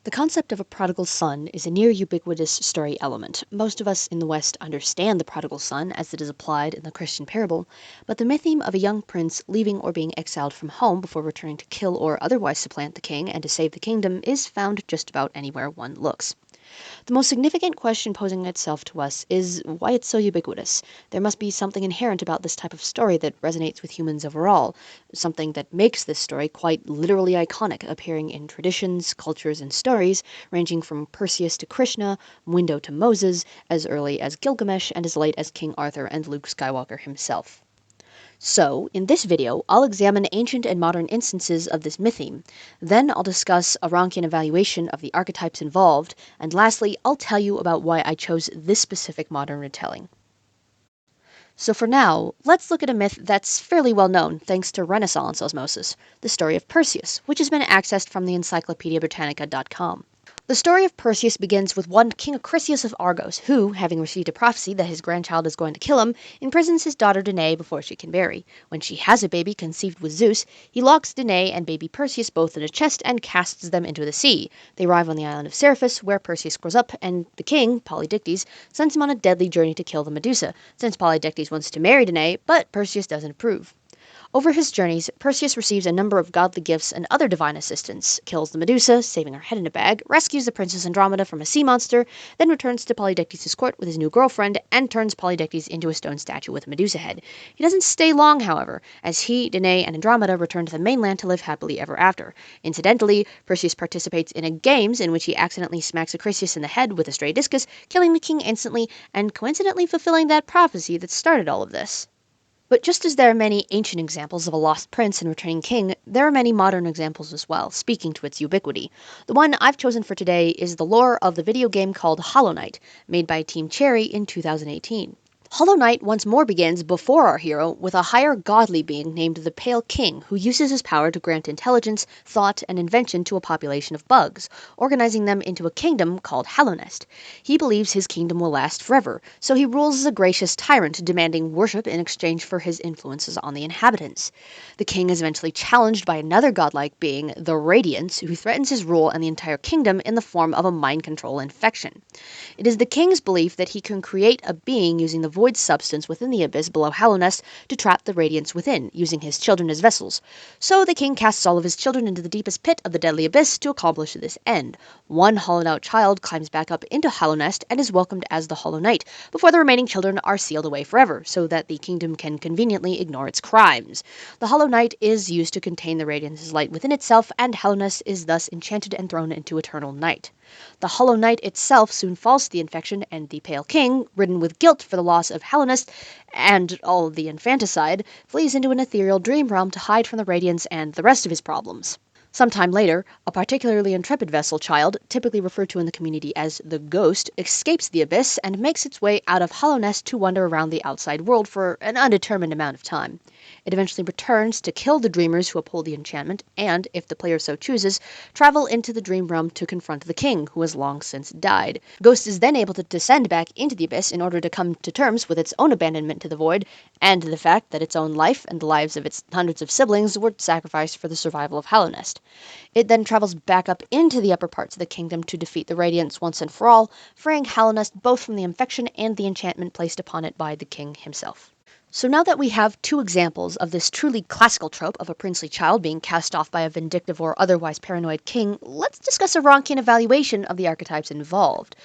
The concept of a prodigal son is a near ubiquitous story element. Most of us in the West understand the prodigal son as it is applied in the Christian parable, but the mytheme of a young prince leaving or being exiled from home before returning to kill or otherwise supplant the king and to save the kingdom is found just about anywhere one looks. The most significant question posing itself to us is why it's so ubiquitous. There must be something inherent about this type of story that resonates with humans overall, something that makes this story quite literally iconic, appearing in traditions, cultures, and stories ranging from Perseus to Krishna, Windu to Moses, as early as Gilgamesh, and as late as King Arthur and Luke Skywalker himself. So, in this video, I'll examine ancient and modern instances of this mytheme, then I'll discuss a Rankian evaluation of the archetypes involved, and lastly, I'll tell you about why I chose this specific modern retelling. So for now, let's look at a myth that's fairly well known thanks to Renaissance osmosis, the story of Perseus, which has been accessed from the encyclopediabritannica.com. The story of Perseus begins with one King Acrisius of Argos, who, having received a prophecy that his grandchild is going to kill him, imprisons his daughter Danae before she can marry. When she has a baby conceived with Zeus, he locks Danae and baby Perseus both in a chest and casts them into the sea. They arrive on the island of Seriphus, where Perseus grows up, and the king, Polydectes, sends him on a deadly journey to kill the Medusa, since Polydectes wants to marry Danae, but Perseus doesn't approve. Over his journeys, Perseus receives a number of godly gifts and other divine assistance, kills the Medusa, saving her head in a bag, rescues the Princess Andromeda from a sea monster, then returns to Polydectes' court with his new girlfriend, and turns Polydectes into a stone statue with a Medusa head. He doesn't stay long, however, as he, Danae, and Andromeda return to the mainland to live happily ever after. Incidentally, Perseus participates in a games in which he accidentally smacks Acrisius in the head with a stray discus, killing the king instantly, and coincidentally fulfilling that prophecy that started all of this. But just as there are many ancient examples of a lost prince and returning king, there are many modern examples as well, speaking to its ubiquity. The one I've chosen for today is the lore of the video game called Hollow Knight, made by Team Cherry in 2018. Hollow Knight once more begins before our hero with a higher godly being named the Pale King, who uses his power to grant intelligence, thought, and invention to a population of bugs, organizing them into a kingdom called Hallownest. He believes his kingdom will last forever, so he rules as a gracious tyrant, demanding worship in exchange for his influences on the inhabitants. The king is eventually challenged by another godlike being, the Radiance, who threatens his rule and the entire kingdom in the form of a mind control infection. It is the king's belief that he can create a being using the void substance within the abyss below Hallownest to trap the Radiance within, using his children as vessels. So the king casts all of his children into the deepest pit of the deadly abyss to accomplish this end. One hollowed-out child climbs back up into Hallownest and is welcomed as the Hollow Knight, before the remaining children are sealed away forever, so that the kingdom can conveniently ignore its crimes. The Hollow Knight is used to contain the Radiance's light within itself, and Hallownest is thus enchanted and thrown into eternal night. The Hollow Knight itself soon falls to the infection, and the Pale King, ridden with guilt for the loss of Hallownest and all of the infanticide, flees into an ethereal dream realm to hide from the Radiance and the rest of his problems. Sometime later, a particularly intrepid vessel child, typically referred to in the community as the Ghost, escapes the abyss and makes its way out of Hallownest to wander around the outside world for an undetermined amount of time. It eventually returns to kill the dreamers who uphold the enchantment, and, if the player so chooses, travel into the dream realm to confront the king, who has long since died. Ghost is then able to descend back into the abyss in order to come to terms with its own abandonment to the void, and the fact that its own life and the lives of its hundreds of siblings were sacrificed for the survival of Hallownest. It then travels back up into the upper parts of the kingdom to defeat the Radiance once and for all, freeing Hallownest both from the infection and the enchantment placed upon it by the king himself. So now that we have two examples of this truly classical trope of a princely child being cast off by a vindictive or otherwise paranoid king, let's discuss a Rankian evaluation of the archetypes involved.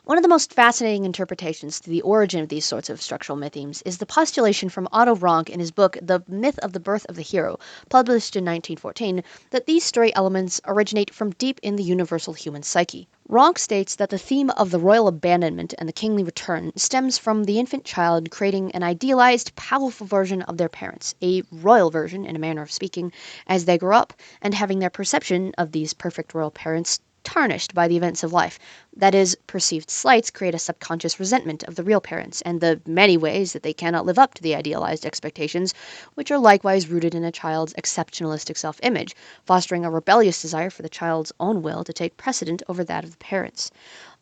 One of the most fascinating interpretations to the origin of these sorts of structural mythemes is the postulation from Otto Rank in his book The Myth of the Birth of the Hero, published in 1914, that these story elements originate from deep in the universal human psyche. Rank states that the theme of the royal abandonment and the kingly return stems from the infant child creating an idealized, powerful version of their parents, a royal version, in a manner of speaking, as they grow up, and having their perception of these perfect royal parents tarnished by the events of life. That is, perceived slights create a subconscious resentment of the real parents, and the many ways that they cannot live up to the idealized expectations, which are likewise rooted in a child's exceptionalistic self-image, fostering a rebellious desire for the child's own will to take precedent over that of the parents.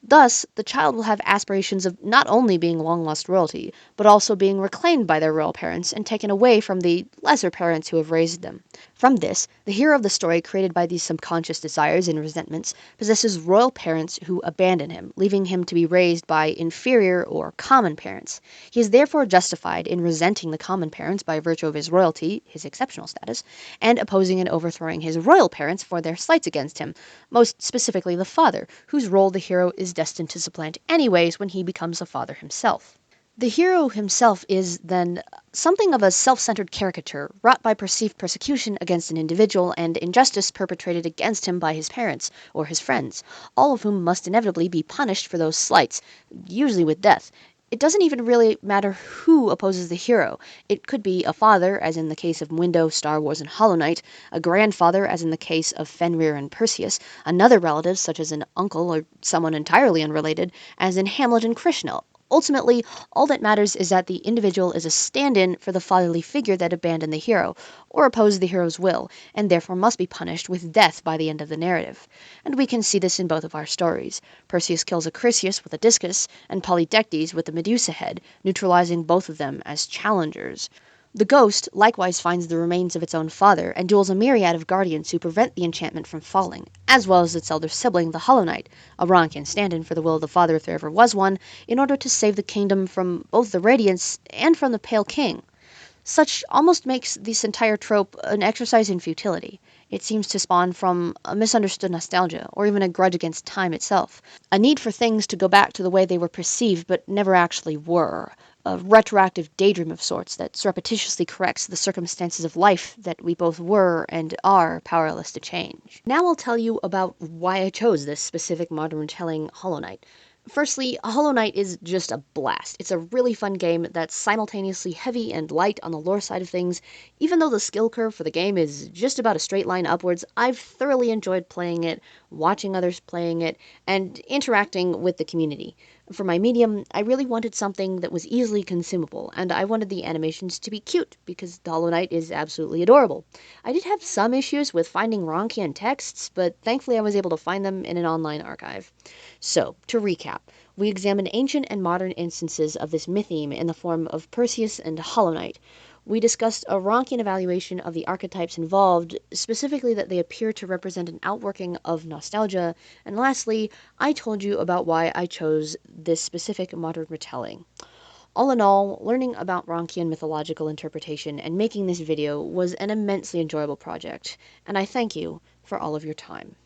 Thus, the child will have aspirations of not only being long-lost royalty, but also being reclaimed by their royal parents and taken away from the lesser parents who have raised them. From this, the hero of the story, created by these subconscious desires and resentments, possesses royal parents who abandon him, leaving him to be raised by inferior or common parents. He is therefore justified in resenting the common parents by virtue of his royalty, his exceptional status, and opposing and overthrowing his royal parents for their slights against him, most specifically the father, whose role the hero is destined to supplant anyways when he becomes a father himself. The hero himself is, then, something of a self-centered caricature, wrought by perceived persecution against an individual and injustice perpetrated against him by his parents or his friends, all of whom must inevitably be punished for those slights, usually with death. It doesn't even really matter who opposes the hero. It could be a father, as in the case of Window, Star Wars, and Hollow Knight, a grandfather, as in the case of Fenrir and Perseus, another relative, such as an uncle or someone entirely unrelated, as in Hamlet and Krishna. Ultimately, all that matters is that the individual is a stand-in for the fatherly figure that abandoned the hero, or opposed the hero's will, and therefore must be punished with death by the end of the narrative. And we can see this in both of our stories. Perseus kills Acrisius with a discus, and Polydectes with the Medusa head, neutralizing both of them as challengers. The ghost likewise finds the remains of its own father, and duels a myriad of guardians who prevent the enchantment from falling, as well as its elder sibling, the Hollow Knight, a Ronchian stand-in for the will of the father if there ever was one, in order to save the kingdom from both the Radiance and from the Pale King. Such almost makes this entire trope an exercise in futility. It seems to spawn from a misunderstood nostalgia, or even a grudge against time itself. A need for things to go back to the way they were perceived but never actually were. A retroactive daydream of sorts that surreptitiously corrects the circumstances of life that we both were and are powerless to change. Now I'll tell you about why I chose this specific modern retelling, Hollow Knight. Firstly, Hollow Knight is just a blast. It's a really fun game that's simultaneously heavy and light on the lore side of things. Even though the skill curve for the game is just about a straight line upwards, I've thoroughly enjoyed playing it, watching others playing it, and interacting with the community. For my medium, I really wanted something that was easily consumable, and I wanted the animations to be cute, because the Hollow Knight is absolutely adorable. I did have some issues with finding Ronchian texts, but thankfully I was able to find them in an online archive. So, to recap, we examined ancient and modern instances of this mytheme in the form of Perseus and Hollow Knight. We discussed a Ronchian evaluation of the archetypes involved, specifically that they appear to represent an outworking of nostalgia, and lastly, I told you about why I chose this specific modern retelling. All in all, learning about Ronchian mythological interpretation and making this video was an immensely enjoyable project, and I thank you for all of your time.